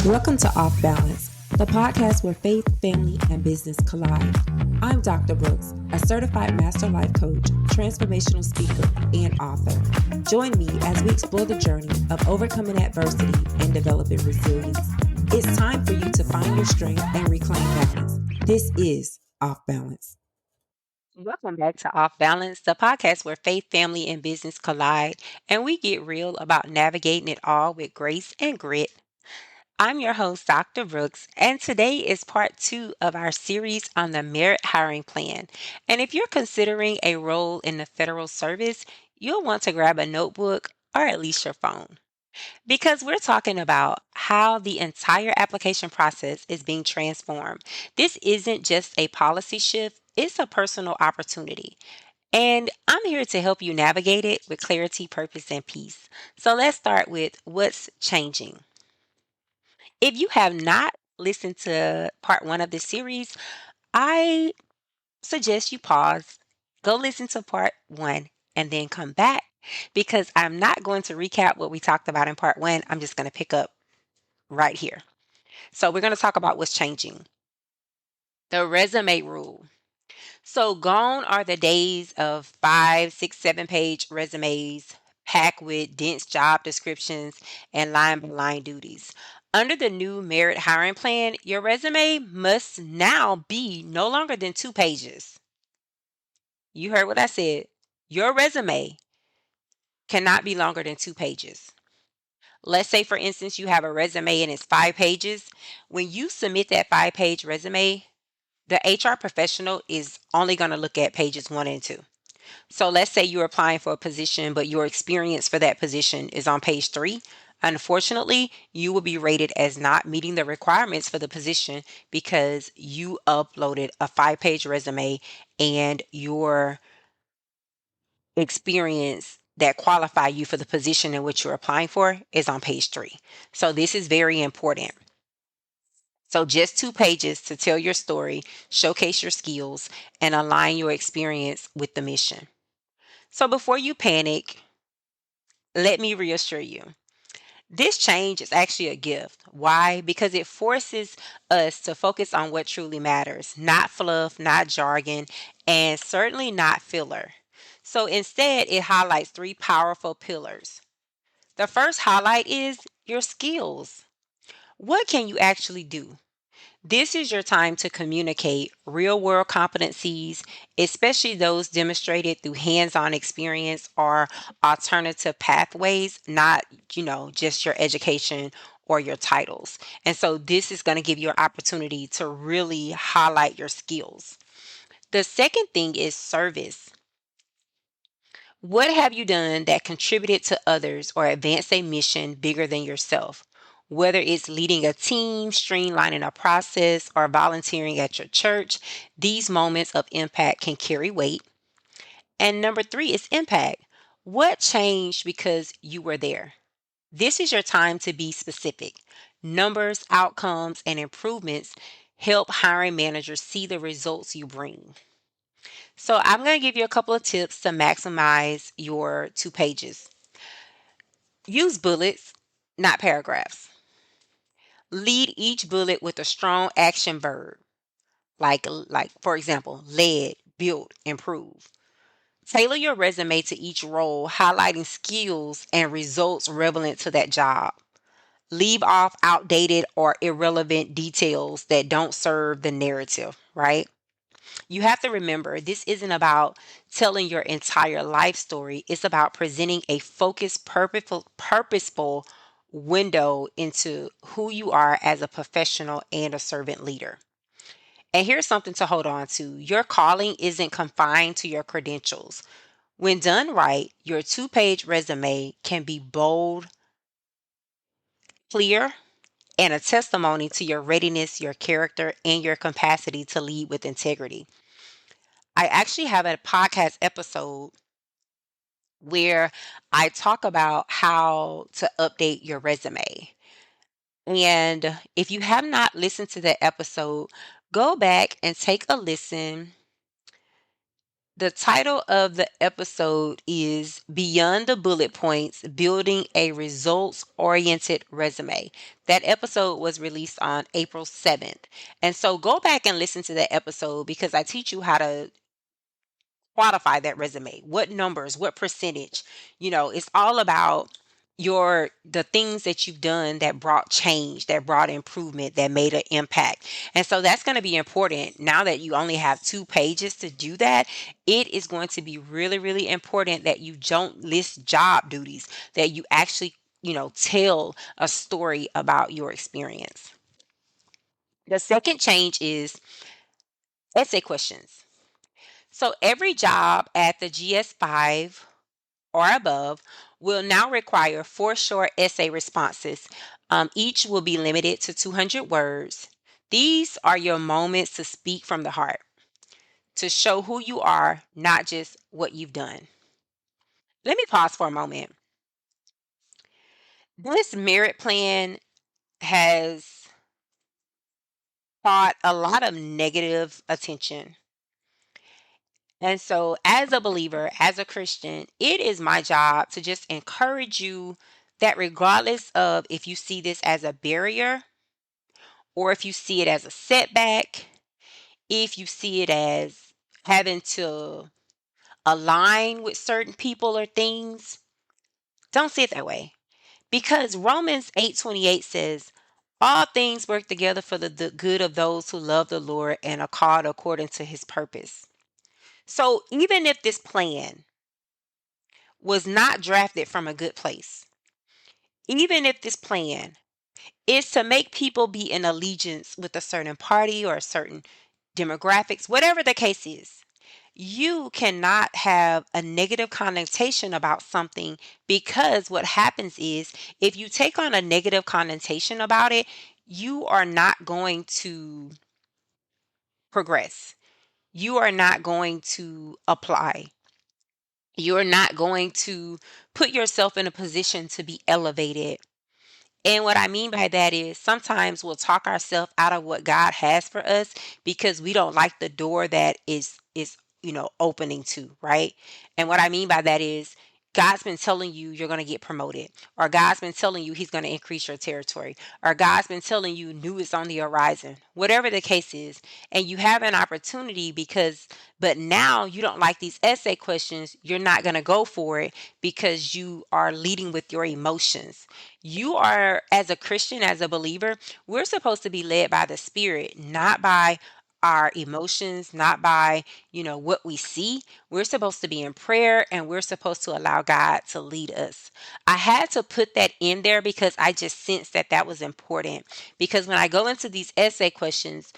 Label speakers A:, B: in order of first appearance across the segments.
A: Welcome to Off Balance, the podcast where faith, family, and business collide. I'm Dr. Brooks, a certified master life coach, transformational speaker, and author. Join me as we explore the journey of overcoming adversity and developing resilience. It's time for you to find your strength and reclaim balance. This is Off Balance. Welcome back to Off Balance, the podcast where faith, family, and business collide, and we get real about navigating it all with grace and grit. I'm your host, Dr. Brooks, and today is part 2 of our series on the merit hiring plan. And if you're considering a role in the federal service, you'll want to grab a notebook or at least your phone because we're talking about how the entire application process is being transformed. This isn't just a policy shift, it's a personal opportunity. And I'm here to help you navigate it with clarity, purpose, and peace. So let's start with what's changing. If you have not listened to part 1 of this series, I suggest you pause, go listen to part 1, and then come back because I'm not going to recap what we talked about in part 1. I'm just going to pick up right here. So, we're going to talk about what's changing. The resume rule. So, gone are the days of 5, 6, 7 page resumes packed with dense job descriptions and line by line duties. Under the new merit hiring plan, your resume must now be no longer than 2 pages. You heard what I said. Your resume cannot be longer than 2 pages. Let's say, for instance, you have a resume and it's 5 pages. When you submit that 5 page resume, the HR professional is only going to look at pages 1 and 2. So let's say you're applying for a position, but your experience for that position is on page 3. Unfortunately, you will be rated as not meeting the requirements for the position because you uploaded a 5 page resume and your experience that qualify you for the position in which you're applying for is on page 3. So this is very important. So just 2 pages to tell your story, showcase your skills, and align your experience with the mission. So before you panic, let me reassure you. This change is actually a gift. Why? Because it forces us to focus on what truly matters, not fluff, not jargon, and certainly not filler. So instead, it highlights 3 powerful pillars. The first highlight is your skills. What can you actually do? This is your time to communicate real world competencies, especially those demonstrated through hands on experience or alternative pathways, not, just your education or your titles. And so this is going to give you an opportunity to really highlight your skills. The second thing is service. What have you done that contributed to others or advanced a mission bigger than yourself? Whether it's leading a team, streamlining a process, or volunteering at your church, these moments of impact can carry weight. And number 3 is impact. What changed because you were there? This is your time to be specific. Numbers, outcomes, and improvements help hiring managers see the results you bring. So I'm going to give you a couple of tips to maximize your 2 pages. Use bullets, not paragraphs. Lead each bullet with a strong action verb, like for example, led, built, improve. Tailor your resume to each role, highlighting skills and results relevant to that job. Leave off outdated or irrelevant details that don't serve the narrative, right? You have to remember this isn't about telling your entire life story. It's about presenting a focused, purposeful window into who you are as a professional and a servant leader. And here's something to hold on to. Your calling isn't confined to your credentials. When done right, your 2 page resume can be bold, clear, and a testimony to your readiness, your character, and your capacity to lead with integrity. I actually have a podcast episode where I talk about how to update your resume. And if you have not listened to that episode, go back and take a listen The title of the episode is Beyond the Bullet Points, Building a Results Oriented Resume. That episode was released on April 7th. And so go back and listen to that episode because I teach you how to qualify that resume. What numbers, what percentage? It's all about the things that you've done that brought change, that brought improvement, that made an impact. And so that's going to be important. Now that you only have 2 pages to do that, it is going to be really, really important that you don't list job duties, that you actually, tell a story about your experience. The second change is essay questions. So every job at the GS5 or above will now require 4 short essay responses. Each will be limited to 200 words. These are your moments to speak from the heart, to show who you are, not just what you've done. Let me pause for a moment. This merit plan has caught a lot of negative attention. And so, as a believer, as a Christian, it is my job to just encourage you that regardless of if you see this as a barrier or if you see it as a setback, if you see it as having to align with certain people or things, don't see it that way. Because Romans 8:28 says, all things work together for the good of those who love the Lord and are called according to his purpose. So even if this plan was not drafted from a good place, even if this plan is to make people be in allegiance with a certain party or a certain demographics, whatever the case is, you cannot have a negative connotation about something, because what happens is if you take on a negative connotation about it, you are not going to progress. You are not going to apply. You're not going to put yourself in a position to be elevated. And what I mean by that is sometimes we'll talk ourselves out of what God has for us because we don't like the door that is opening to, right? And what I mean by that is God's been telling you you're going to get promoted, or God's been telling you he's going to increase your territory, or God's been telling you new is on the horizon, whatever the case is. And you have an opportunity but now you don't like these essay questions. You're not going to go for it because you are leading with your emotions. You are, as a Christian, as a believer, we're supposed to be led by the Spirit, not by our emotions, not by, what we see. We're supposed to be in prayer and we're supposed to allow God to lead us. I had to put that in there because I just sensed that that was important. Because when I go into these essay questions,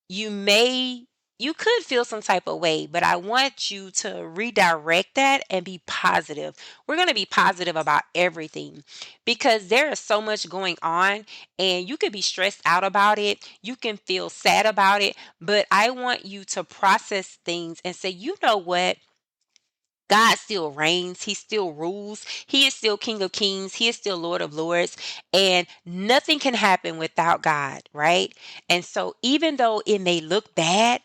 A: you may you could feel some type of way, but I want you to redirect that and be positive. We're going to be positive about everything because there is so much going on and you could be stressed out about it. You can feel sad about it, but I want you to process things and say, you know what? God still reigns. He still rules. He is still King of Kings. He is still Lord of Lords. And nothing can happen without God, right? And so, even though it may look bad,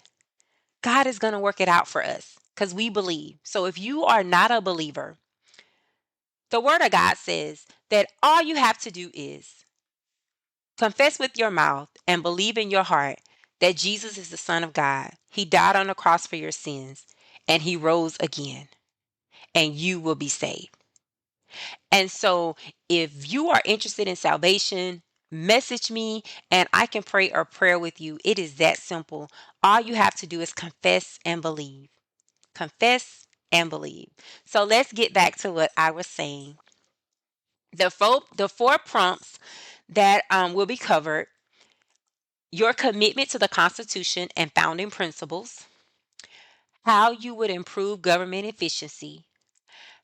A: God is going to work it out for us because we believe. So, if you are not a believer, the Word of God says that all you have to do is confess with your mouth and believe in your heart that Jesus is the Son of God. He died on the cross for your sins and He rose again, and you will be saved. And so, if you are interested in salvation, message me and I can pray a prayer with you. It is that simple. All you have to do is confess and believe. Confess and believe. So, let's get back to what I was saying. The four prompts that will be covered: your commitment to the Constitution and founding principles, how you would improve government efficiency,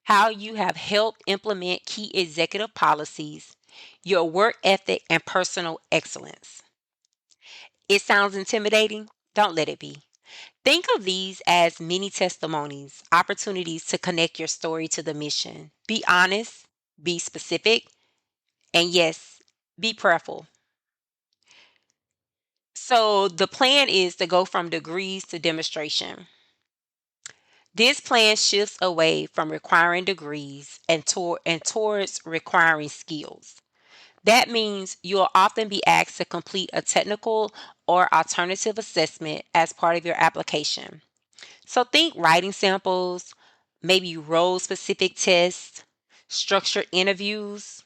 A: how you have helped implement key executive policies, your work ethic, and personal excellence. It sounds intimidating? Don't let it be. Think of these as mini testimonies, opportunities to connect your story to the mission. Be honest, be specific, and yes, be prayerful. So, the plan is to go from degrees to demonstration. This plan shifts away from requiring degrees and towards requiring skills. That means you'll often be asked to complete a technical or alternative assessment as part of your application. So think writing samples, maybe role specific tests, structured interviews.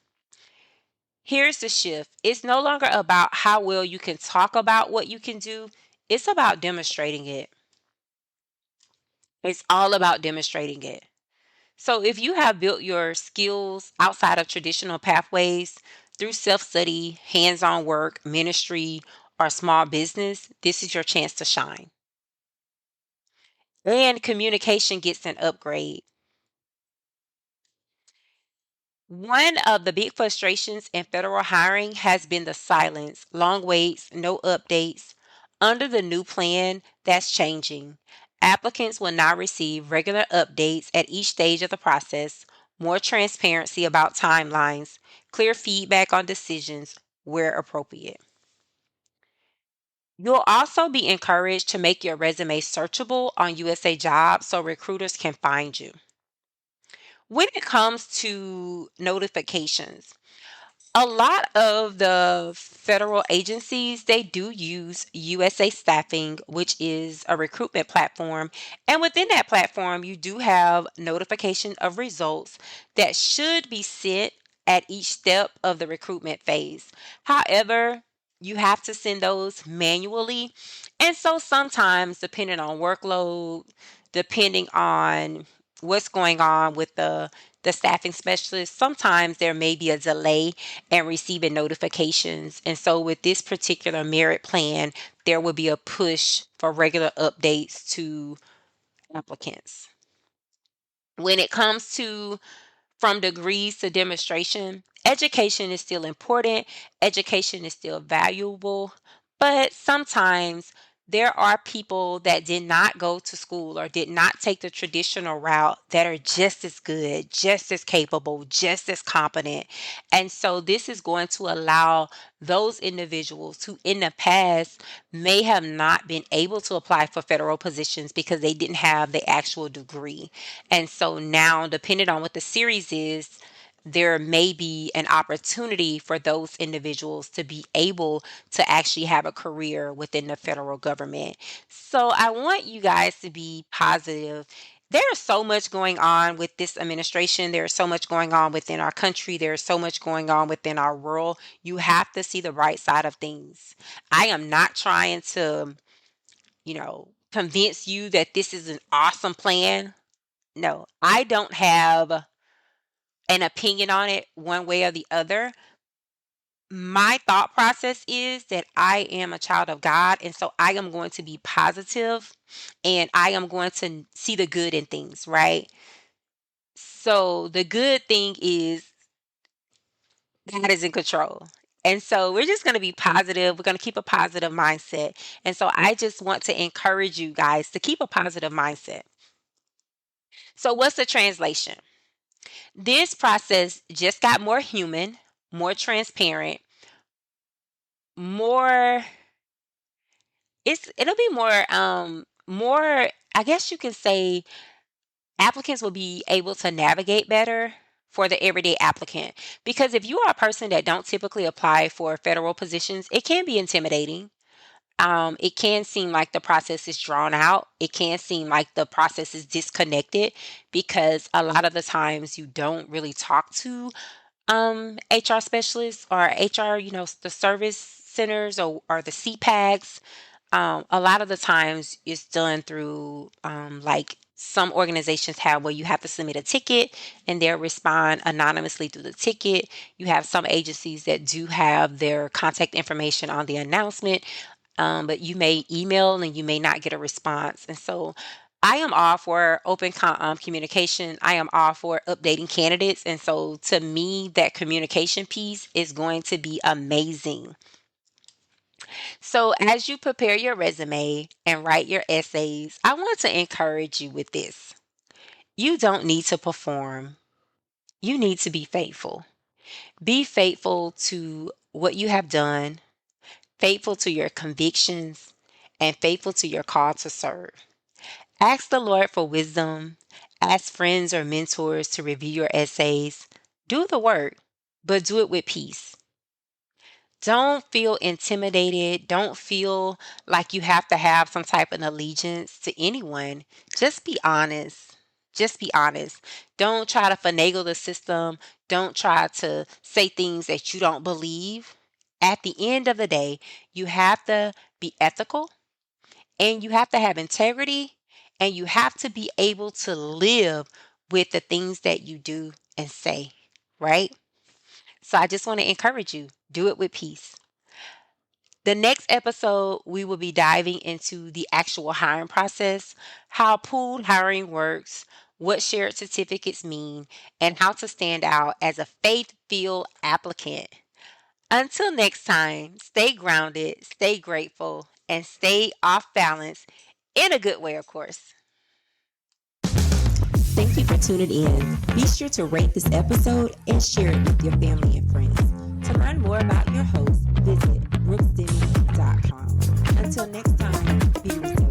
A: Here's the shift: it's no longer about how well you can talk about what you can do, it's about demonstrating it. It's all about demonstrating it. So, if you have built your skills outside of traditional pathways through self study, hands on work, ministry, or small business, this is your chance to shine. And communication gets an upgrade. One of the big frustrations in federal hiring has been the silence, long waits, no updates. Under the new plan, that's changing. Applicants will now receive regular updates at each stage of the process, more transparency about timelines, clear feedback on decisions where appropriate. You'll also be encouraged to make your resume searchable on USA Jobs so recruiters can find you. When it comes to notifications, a lot of the federal agencies, they do use USA Staffing, which is a recruitment platform. And within that platform, you do have notification of results that should be sent at each step of the recruitment phase. However, you have to send those manually. And so sometimes, depending on workload, depending on what's going on with the staffing specialist, sometimes there may be a delay and receiving notifications. And so, with this particular merit plan, there will be a push for regular updates to applicants. When it comes to from degrees to demonstration, education is still important, education is still valuable, but sometimes there are people that did not go to school or did not take the traditional route that are just as good, just as capable, just as competent. And so this is going to allow those individuals who in the past may have not been able to apply for federal positions because they didn't have the actual degree. And so now, depending on what the series is, there may be an opportunity for those individuals to be able to actually have a career within the federal government. So I want you guys to be positive. There's so much going on with this administration. There's so much going on within our country. There's so much going on within our world. You have to see the bright side of things. I am not trying to, convince you that this is an awesome plan. No, I don't have an opinion on it one way or the other. My thought process is that I am a child of God, and so I am going to be positive and I am going to see the good in things, right? So the good thing is God is in control. And so we're just going to be positive. We're going to keep a positive mindset. And so I just want to encourage you guys to keep a positive mindset. So, what's the translation? This process just got more human, more transparent, more it'll be more, I guess you can say, applicants will be able to navigate better for the everyday applicant, because if you are a person that don't typically apply for federal positions, it can be intimidating. It can seem like the process is drawn out. It can seem like the process is disconnected because a lot of the times you don't really talk to HR specialists or HR, the service centers or the CPACs. A lot of the times it's done through like some organizations have where you have to submit a ticket and they'll respond anonymously through the ticket. You have some agencies that do have their contact information on the announcement, but you may email and you may not get a response. And so I am all for communication. I am all for updating candidates. And so to me, that communication piece is going to be amazing. So as you prepare your resume and write your essays, I want to encourage you with this. You don't need to perform. You need to be faithful. Be faithful to what you have done, faithful to your convictions, and faithful to your call to serve. Ask the Lord for wisdom. Ask friends or mentors to review your essays. Do the work, but do it with peace. Don't feel intimidated. Don't feel like you have to have some type of allegiance to anyone. Just be honest. Just be honest. Don't try to finagle the system. Don't try to say things that you don't believe. At the end of the day, you have to be ethical and you have to have integrity and you have to be able to live with the things that you do and say, right? So I just want to encourage you, do it with peace. The next episode, we will be diving into the actual hiring process, how pooled hiring works, what shared certificates mean, and how to stand out as a faith-filled applicant. Until next time, stay grounded, stay grateful, and stay off balance in a good way, of course. Thank you for tuning in. Be sure to rate this episode and share it with your family and friends. To learn more about your host, visit brooksdemming.com. Until next time, be resilient.